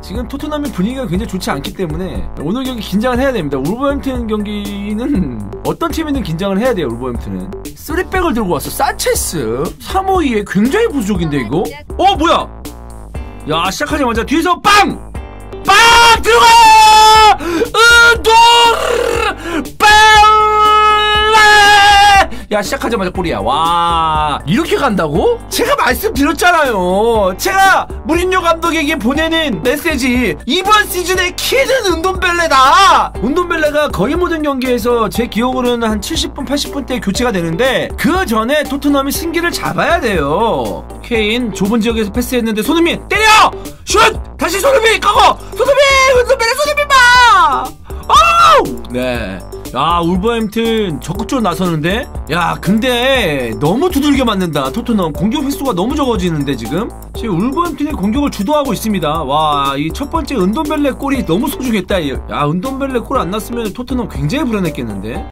지금 토트넘의 분위기가 굉장히 좋지 않기 때문에 오늘 경기 긴장을 해야 됩니다. 울버햄튼 경기는 어떤 팀이든 긴장을 해야 돼요. 울버햄튼은 3백을 들고 왔어. 산체스 3-5-2에 굉장히 부족인데 이거? 뭐야? 야, 시작하자마자 뒤에서 빵! 빵! 들어가! 야, 시작하자마자 골이야. 와, 이렇게 간다고? 제가 말씀드렸잖아요. 제가 무린요 감독에게 보내는 메시지, 이번 시즌의 키는 은돈벨레다. 은돈벨레가 거의 모든 경기에서 제 기억으로는 한 70분 80분대 교체가 되는데 그 전에 토트넘이 승기를 잡아야 돼요. 케인 좁은 지역에서 패스했는데 손흥민 때려! 슛! 다시 손흥민 까고! 손흥민! 은돈벨레 손흥민 봐! 네. 야, 울버햄튼 적극적으로 나서는데? 야, 근데 너무 두들겨 맞는다. 토트넘 공격 횟수가 너무 적어지는데 지금 울버햄튼이 공격을 주도하고 있습니다. 와, 이 첫 번째 은돈벨레 골이 너무 소중했다. 야, 은돈벨레 골 안 났으면 토트넘 굉장히 불안했겠는데?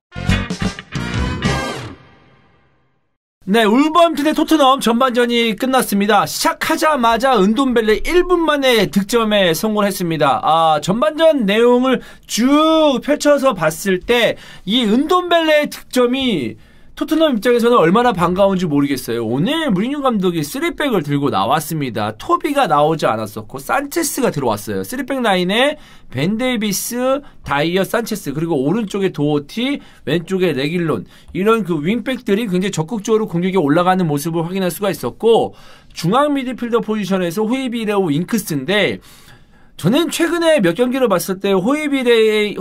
네, 울버햄튼의 토트넘 전반전이 끝났습니다. 시작하자마자 은돈벨레 1분 만에 득점에 성공했습니다. 전반전 내용을 쭉 펼쳐서 봤을 때 이 은돈벨레의 득점이 토트넘 입장에서는 얼마나 반가운지 모르겠어요. 오늘 무리뉴 감독이 3백을 들고 나왔습니다. 토비가 나오지 않았었고 산체스가 들어왔어요. 3백 라인에 벤 데이비스, 다이어, 산체스, 그리고 오른쪽에 도어티, 왼쪽에 레길론, 이런 그 윙백들이 굉장히 적극적으로 공격에 올라가는 모습을 확인할 수가 있었고, 중앙 미드필더 포지션에서 호이비레오, 윙크스인데 저는 최근에 몇 경기를 봤을 때 호이비르의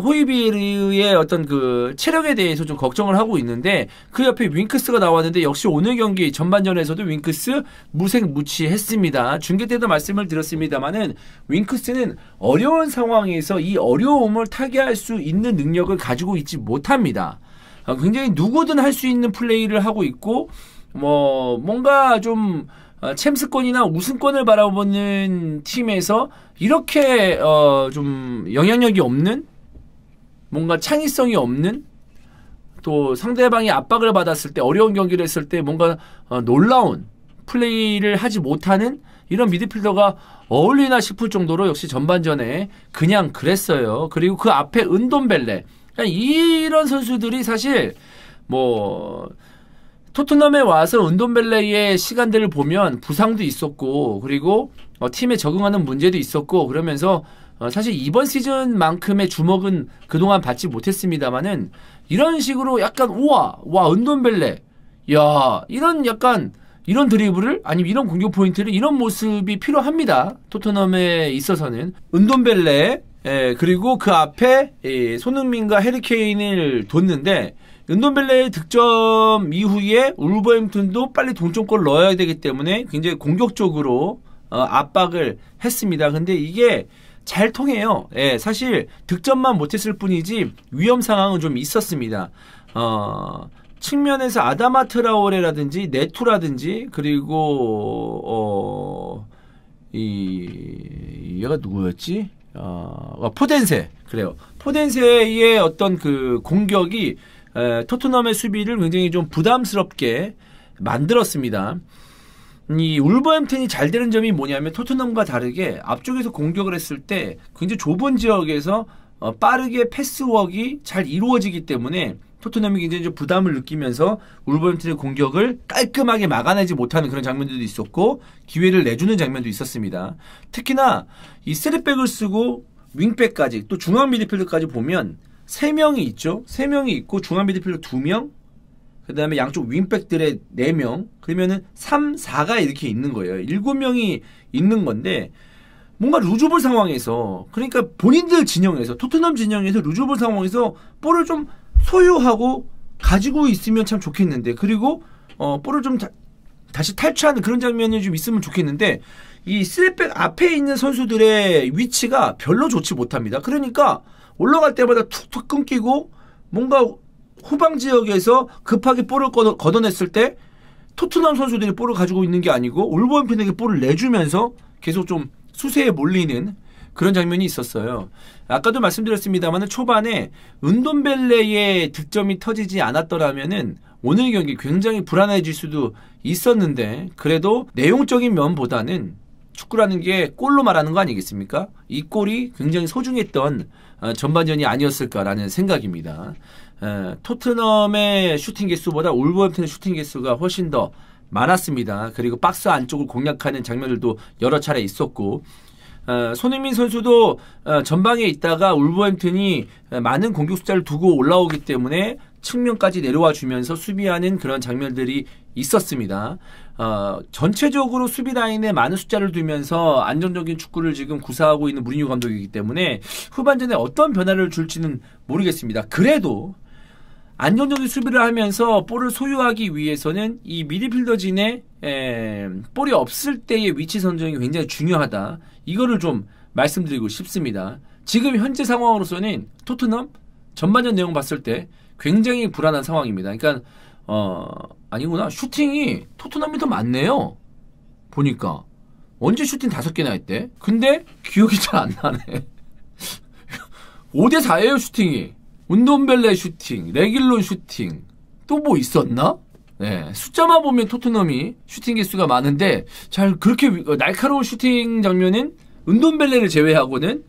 어떤 그 체력에 대해서 좀 걱정을 하고 있는데, 그 옆에 윙크스가 나왔는데 역시 오늘 경기 전반전에서도 윙크스 무색무취했습니다. 중계 때도 말씀을 드렸습니다만은 윙크스는 어려운 상황에서 이 어려움을 타개할 수 있는 능력을 가지고 있지 못합니다. 굉장히 누구든 할 수 있는 플레이를 하고 있고, 뭔가 좀 챔스권이나 우승권을 바라보는 팀에서 이렇게 좀 영향력이 없는, 뭔가 창의성이 없는, 또 상대방이 압박을 받았을 때, 어려운 경기를 했을 때 뭔가 놀라운 플레이를 하지 못하는 이런 미드필더가 어울리나 싶을 정도로 역시 전반전에 그냥 그랬어요. 그리고 그 앞에 은돈벨레, 이런 선수들이 사실 토트넘에 와서 은돈벨레의 시간들을 보면 부상도 있었고, 그리고 팀에 적응하는 문제도 있었고, 그러면서 사실 이번 시즌만큼의 주목은 그동안 받지 못했습니다만은, 이런 식으로 약간 와 은돈벨레, 야, 이런 약간 이런 드리블을, 아니면 이런 공격 포인트를, 이런 모습이 필요합니다. 토트넘에 있어서는 은돈벨레, 그리고 그 앞에 손흥민과 해리케인을 뒀는데, 은돈벨레의 득점 이후에 울버햄튼도 빨리 동점골을 넣어야 되기 때문에 굉장히 공격적으로 압박을 했습니다. 근데 이게 잘 통해요. 사실 득점만 못했을 뿐이지 위험 상황은 좀 있었습니다. 측면에서 아다마 트라오레라든지 네투라든지, 그리고 얘가 누구였지? 포덴세. 그래요. 포덴세의 어떤 그 공격이 토트넘의 수비를 굉장히 좀 부담스럽게 만들었습니다. 이 울버햄튼이 잘 되는 점이 뭐냐면, 토트넘과 다르게 앞쪽에서 공격을 했을 때 굉장히 좁은 지역에서 빠르게 패스워크가 잘 이루어지기 때문에 토트넘이 굉장히 좀 부담을 느끼면서 울버햄튼의 공격을 깔끔하게 막아내지 못하는 그런 장면들도 있었고, 기회를 내주는 장면도 있었습니다. 특히나 이 3백을 쓰고 윙백까지, 또 중앙 미드필더까지 보면 3명이 있죠. 3명이 있고 중앙 미드필더 2명, 그 다음에 양쪽 윙백들의 4명, 그러면은 3, 4가 이렇게 있는 거예요. 7명이 있는 건데, 뭔가 루즈볼 상황에서, 그러니까 본인들 진영에서, 토트넘 진영에서 루즈볼 상황에서 볼을 좀 소유하고 가지고 있으면 참 좋겠는데, 그리고 볼을 좀 다시 탈취하는 그런 장면이 좀 있으면 좋겠는데, 이 3백 앞에 있는 선수들의 위치가 별로 좋지 못합니다. 그러니까 올라갈 때마다 툭툭 끊기고, 뭔가 후방 지역에서 급하게 볼을 걷어냈을 때 토트넘 선수들이 볼을 가지고 있는 게 아니고 울버햄튼에게 볼을 내주면서 계속 좀 수세에 몰리는 그런 장면이 있었어요. 아까도 말씀드렸습니다만 초반에 은돈벨레의 득점이 터지지 않았더라면은 오늘 경기 굉장히 불안해질 수도 있었는데, 그래도 내용적인 면보다는 축구라는 게 골로 말하는 거 아니겠습니까? 이 골이 굉장히 소중했던 전반전이 아니었을까라는 생각입니다. 토트넘의 슈팅 개수보다 울버햄튼의 슈팅 개수가 훨씬 더 많았습니다. 그리고 박스 안쪽을 공략하는 장면들도 여러 차례 있었고, 손흥민 선수도 전방에 있다가 울버햄튼이 많은 공격 숫자를 두고 올라오기 때문에 측면까지 내려와 주면서 수비하는 그런 장면들이 있었습니다. 전체적으로 수비 라인에 많은 숫자를 두면서 안정적인 축구를 지금 구사하고 있는 무리뉴 감독이기 때문에 후반전에 어떤 변화를 줄지는 모르겠습니다. 그래도 안정적인 수비를 하면서 볼을 소유하기 위해서는 이 미드필더진의 볼이 없을 때의 위치 선정이 굉장히 중요하다. 이거를 좀 말씀드리고 싶습니다. 지금 현재 상황으로서는 토트넘 전반전 내용 봤을 때 굉장히 불안한 상황입니다. 그러니까 아니구나. 슈팅이 토트넘이 더 많네요. 보니까 언제 슈팅 5개나 했대? 근데 기억이 잘 안 나네. 5대4예요 슈팅이. 운돈벨레 슈팅, 레길론 슈팅, 또 뭐 있었나? 네, 숫자만 보면 토트넘이 슈팅 개수가 많은데 잘 그렇게 날카로운 슈팅 장면은 운돈벨레를 제외하고는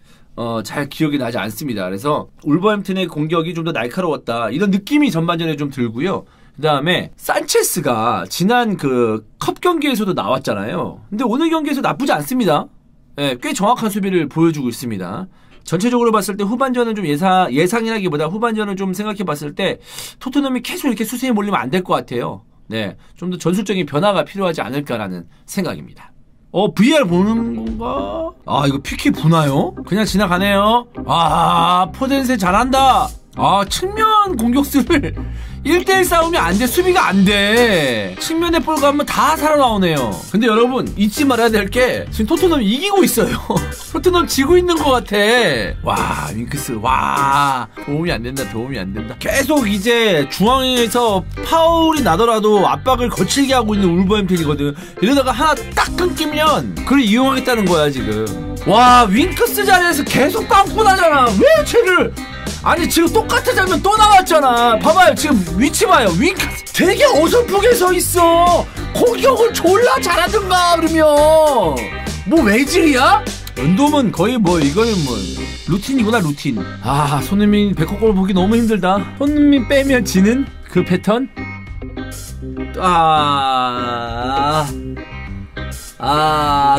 잘 기억이 나지 않습니다. 그래서 울버햄튼의 공격이 좀 더 날카로웠다 이런 느낌이 전반전에 좀 들고요. 그 다음에 산체스가 지난 그 컵 경기에서도 나왔잖아요. 근데 오늘 경기에서 나쁘지 않습니다. 네, 꽤 정확한 수비를 보여주고 있습니다. 전체적으로 봤을 때 후반전은 좀 예상이라기보다 후반전을 좀 생각해 봤을 때 토트넘이 계속 이렇게 수세에 몰리면 안 될 것 같아요. 네, 좀 더 전술적인 변화가 필요하지 않을까라는 생각입니다. VR 보는 건가? 아, 이거 피키 보나요? 그냥 지나가네요. 아, 포덴세 잘한다. 아, 측면 공격수를 1대1 싸움이 안 돼. 수비가 안 돼. 측면에 볼 가면 다 살아나오네요. 근데 여러분 잊지 말아야 될 게 지금 토트넘이 이기고 있어요. 토트넘 지고 있는 것 같아. 와, 윙크스. 와, 도움이 안 된다. 도움이 안 된다. 계속 이제 중앙에서 파울이 나더라도 압박을 거칠게 하고 있는 울버햄튼이거든. 이러다가 하나 딱 끊기면 그걸 이용하겠다는 거야 지금. 와, 윙크스 자리에서 계속 빵꾸 나잖아. 왜 쟤를 아니 지금 똑같은 장면 또 나왔잖아. 봐봐요 지금 위치 봐요. 윙크스 되게 어설프게 서 있어. 공격을 졸라 잘하든가. 그러면 뭐 외질이야? 은돔은 거의 뭐 이거는 뭐 루틴이구나 루틴. 아, 손흥민 백호골 보기 너무 힘들다. 손흥민 빼면 지는 그 패턴.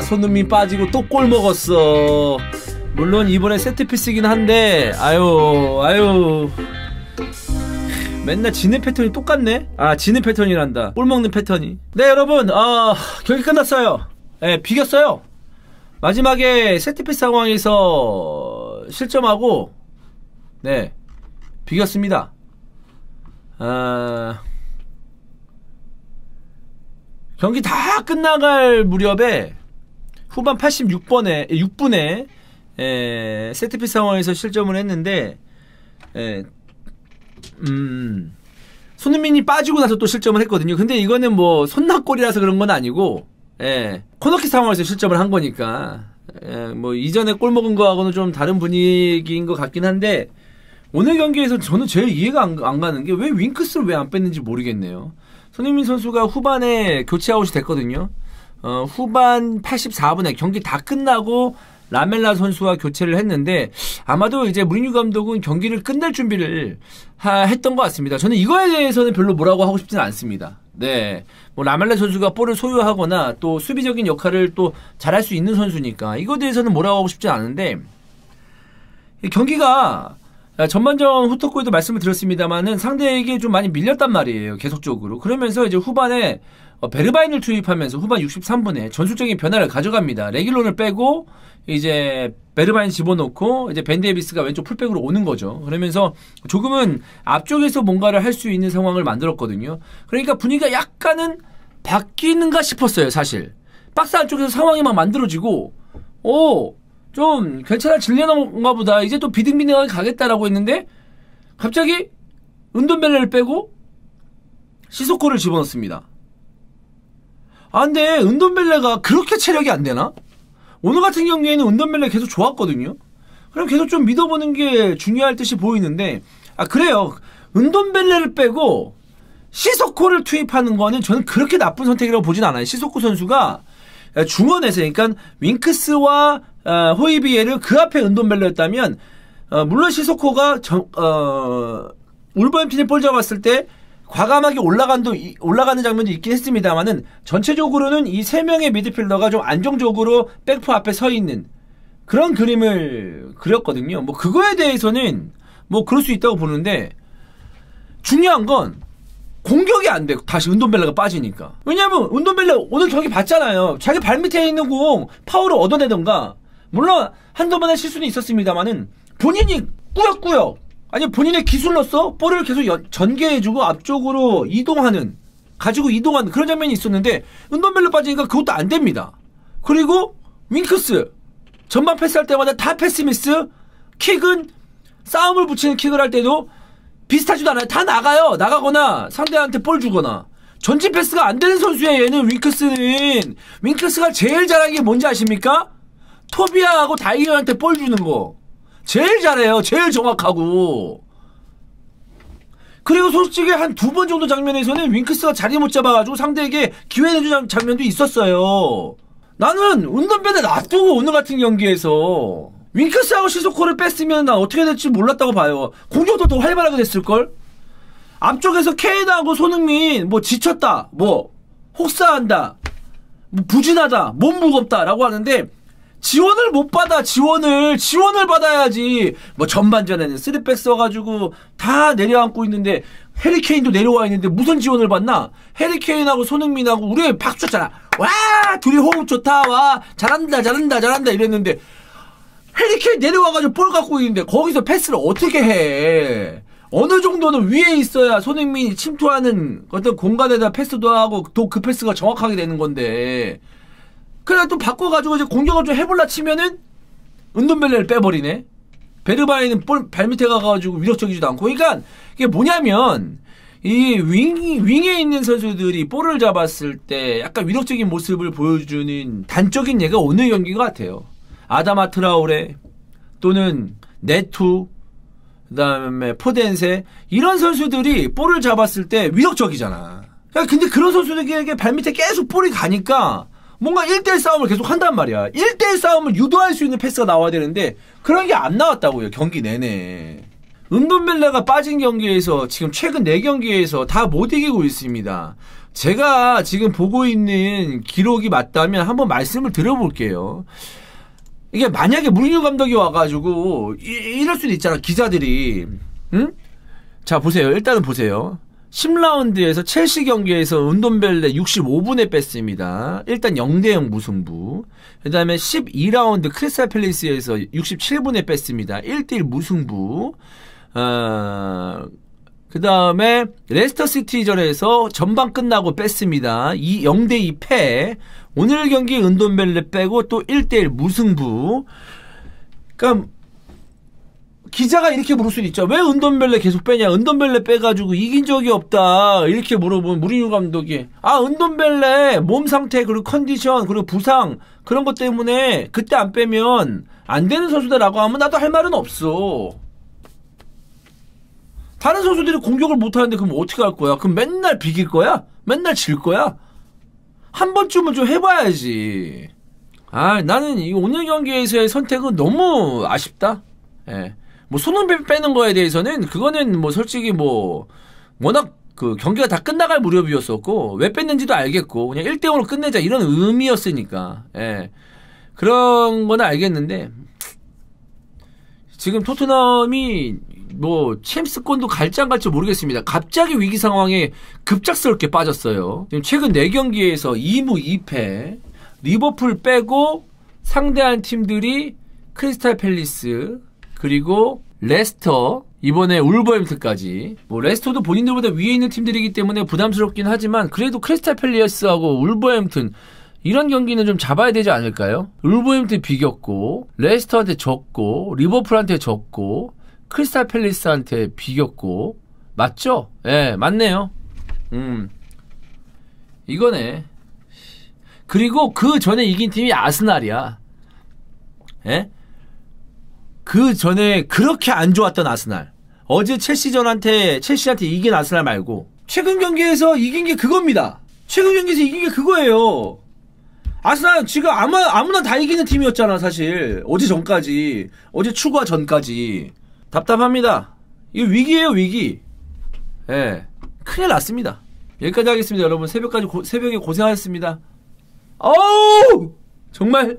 손흥민 빠지고 또 골 먹었어. 물론 이번에 세트피스이긴 한데 아유 맨날 지는 패턴이 똑같네. 아, 지는 패턴이란다. 골 먹는 패턴이. 네 여러분, 경기 끝났어요. 네, 비겼어요. 마지막에 세트피스 상황에서 실점하고 네 비겼습니다. 경기 다 끝나갈 무렵에 후반 6분에 세트피스 상황에서 실점을 했는데 손흥민이 빠지고 나서 또 실점을 했거든요. 근데 이거는 뭐 손낙골이라서 그런 건 아니고 코너킥 상황에서 실점을 한 거니까 뭐 이전에 골 먹은 거하고는 좀 다른 분위기인 것 같긴 한데 오늘 경기에서 저는 제일 이해가 안 가는 게 왜 윙크스를 왜 안 뺐는지 모르겠네요. 손흥민 선수가 후반에 교체 아웃이 됐거든요. 후반 84분에 경기 다 끝나고 라멜라 선수와 교체를 했는데 아마도 이제 무리뉴 감독은 경기를 끝낼 준비를 했던 것 같습니다. 저는 이거에 대해서는 별로 뭐라고 하고 싶지는 않습니다. 네, 뭐 라멜라 선수가 볼을 소유하거나 또 수비적인 역할을 또 잘할 수 있는 선수니까 이거에 대해서는 뭐라고 하고 싶지 않은데 경기가 전반전 후토크에도 말씀을 드렸습니다만은 상대에게 좀 많이 밀렸단 말이에요. 계속적으로. 그러면서 이제 후반에 베르바인을 투입하면서 후반 63분에 전술적인 변화를 가져갑니다. 레길론을 빼고 이제 베르바인 집어넣고 이제 벤 데이비스가 왼쪽 풀백으로 오는 거죠. 그러면서 조금은 앞쪽에서 뭔가를 할 수 있는 상황을 만들었거든요. 그러니까 분위기가 약간은 바뀌는가 싶었어요. 사실 박스 안쪽에서 상황이 막 만들어지고 좀 괜찮아질려나 보다. 이제 또 비등비등하게 가겠다라고 했는데 갑자기 은돈벨레를 빼고 시소코를 집어넣습니다. 근데 은돈벨레가 그렇게 체력이 안 되나? 오늘 같은 경기에는 은돈벨레 계속 좋았거든요. 그럼 계속 좀 믿어보는 게 중요할 듯이 보이는데 그래요. 은돈벨레를 빼고 시소코를 투입하는 거는 저는 그렇게 나쁜 선택이라고 보진 않아요. 시소코 선수가 중원에서 그러니까 윙크스와 호이비에르 그 앞에 은돈벨레였다면 물론 시소코가 울버햄튼에 볼 잡았을 때 과감하게 올라가는 장면도 있긴 했습니다만은 전체적으로는 이 세 명의 미드필더가 좀 안정적으로 백포 앞에 서 있는 그런 그림을 그렸거든요. 뭐 그거에 대해서는 뭐 그럴 수 있다고 보는데 중요한 건 공격이 안 돼. 다시 은돈벨레가 빠지니까. 왜냐면 은돈벨레 오늘 경기 봤잖아요. 자기 발밑에 있는 공 파울을 얻어내던가 물론 한두 번의 실수는 있었습니다만은 본인이 꾸역꾸역 아니 본인의 기술로서 볼을 계속 전개해주고 앞쪽으로 가지고 이동하는 그런 장면이 있었는데 은돈벨레 빠지니까 그것도 안 됩니다. 그리고 윙크스 전방 패스할 때마다 다 패스미스 킥은 싸움을 붙이는 킥을 할 때도 비슷하지도 않아요. 다 나가요. 나가거나 상대한테 볼 주거나 전진 패스가 안 되는 선수예요. 얘는 윙크스가 제일 잘하는 게 뭔지 아십니까? 토비아하고 다이어한테 볼 주는 거 제일 잘해요. 제일 정확하고. 그리고 솔직히 한 2번 정도 장면에서는 윙크스가 자리 못 잡아가지고 상대에게 기회 내주는 장면도 있었어요. 나는 은돈벨레 놔두고 오늘 같은 경기에서 윙크스하고 시소코를 뺐으면 난 어떻게 될지 몰랐다고 봐요. 공격도 더 활발하게 됐을걸? 앞쪽에서 케인하고 손흥민 뭐 지쳤다 뭐 혹사한다 뭐 부진하다 몸 무겁다 라고 하는데 지원을 못 받아. 지원을 받아야지. 뭐 전반전에는 3백 써가지고 다 내려앉고 있는데 해리케인도 내려와 있는데 무슨 지원을 받나? 해리케인하고 손흥민하고 우리 박수 쳤잖아. 와 둘이 호흡 좋다. 와 잘한다 이랬는데 해리케인 내려와가지고 볼 갖고 있는데 거기서 패스를 어떻게 해? 어느 정도는 위에 있어야 손흥민이 침투하는 어떤 공간에다 패스도 하고 또 그 패스가 정확하게 되는 건데 그래 또 바꿔가지고 이제 공격을 좀 해볼라 치면은 은돈벨레를 빼버리네. 베르바이는 볼 발밑에 가가지고 위력적이지도 않고. 그러니까 이게 뭐냐면 이 윙에 있는 선수들이 볼을 잡았을 때 약간 위력적인 모습을 보여주는 단적인 예가 오늘 경기인 것 같아요. 아다마 트라오레 또는 네투 그다음에 포덴세 이런 선수들이 볼을 잡았을 때 위력적이잖아. 근데 그런 선수들에게 발밑에 계속 볼이 가니까 뭔가 1대1 싸움을 계속 한단 말이야. 1대1 싸움을 유도할 수 있는 패스가 나와야 되는데 그런 게 안 나왔다고요. 경기 내내. 은돈벨레가 빠진 경기에서 지금 최근 4경기에서 다 못 이기고 있습니다. 제가 지금 보고 있는 기록이 맞다면 한번 말씀을 드려볼게요. 이게 만약에 무리뉴 감독이 와가지고 이럴 수도 있잖아. 기자들이. 응? 자 보세요. 일단은 보세요. 10라운드에서 첼시 경기에서 은돈벨레 65분에 뺐습니다. 일단 0대0 무승부. 그 다음에 12라운드 크리스탈 팰리스에서 67분에 뺐습니다. 1대1 무승부. 그 다음에 레스터 시티전에서 전반 끝나고 뺐습니다. 0대2 패. 오늘 경기 은돈벨레 빼고 또 1대1 무승부. 그러니까 기자가 이렇게 물을 수는 있죠. 왜 은돈벨레 계속 빼냐? 은돈벨레 빼가지고 이긴 적이 없다. 이렇게 물어본 무리뉴 감독이. 은돈벨레 몸 상태 그리고 컨디션 그리고 부상 그런 것 때문에 그때 안 빼면 안 되는 선수다라고 하면 나도 할 말은 없어. 다른 선수들이 공격을 못하는데 그럼 어떻게 할 거야? 그럼 맨날 비길 거야? 맨날 질 거야? 한 번쯤은 좀 해봐야지. 나는 이 오늘 경기에서의 선택은 너무 아쉽다. 예. 뭐 손흥민 빼는 거에 대해서는 그거는 뭐 솔직히 뭐 워낙 그 경기가 다 끝나갈 무렵이었었고 왜 뺐는지도 알겠고 그냥 1대0으로 끝내자 이런 의미였으니까. 예. 그런 건 알겠는데 지금 토트넘이 뭐 챔스권도 갈지 안 갈지 모르겠습니다. 갑자기 위기 상황에 급작스럽게 빠졌어요. 지금 최근 4경기에서 2무 2패. 리버풀 빼고 상대한 팀들이 크리스탈 팰리스 그리고 레스터 이번에 울버햄튼까지. 뭐 레스터도 본인들보다 위에 있는 팀들이기 때문에 부담스럽긴 하지만 그래도 크리스탈 팰리스하고 울버햄튼 이런 경기는 좀 잡아야 되지 않을까요? 울버햄튼 비겼고 레스터한테 졌고 리버풀한테 졌고 크리스탈 팰리스한테 비겼고 맞죠? 예, 맞네요. 이거네. 그리고 그 전에 이긴 팀이 아스날이야. 예? 그 전에 그렇게 안 좋았던 아스날. 어제 첼시한테 이긴 아스날 말고 최근 경기에서 이긴 게 그겁니다. 최근 경기에서 이긴 게 그거예요. 아스날 지금 아무나 다 이기는 팀이었잖아, 사실. 어제 전까지. 어제 추가 전까지. 답답합니다. 이거 위기예요, 위기. 예. 큰일 났습니다. 여기까지 하겠습니다, 여러분. 새벽에 고생하셨습니다. 어우! 정말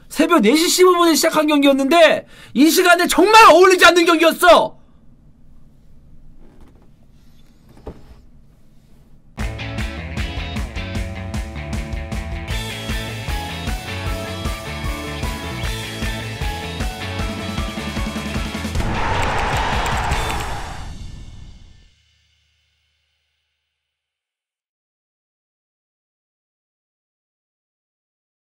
새벽 4시 15분에 시작한 경기였는데 이 시간에 정말 어울리지 않는 경기였어.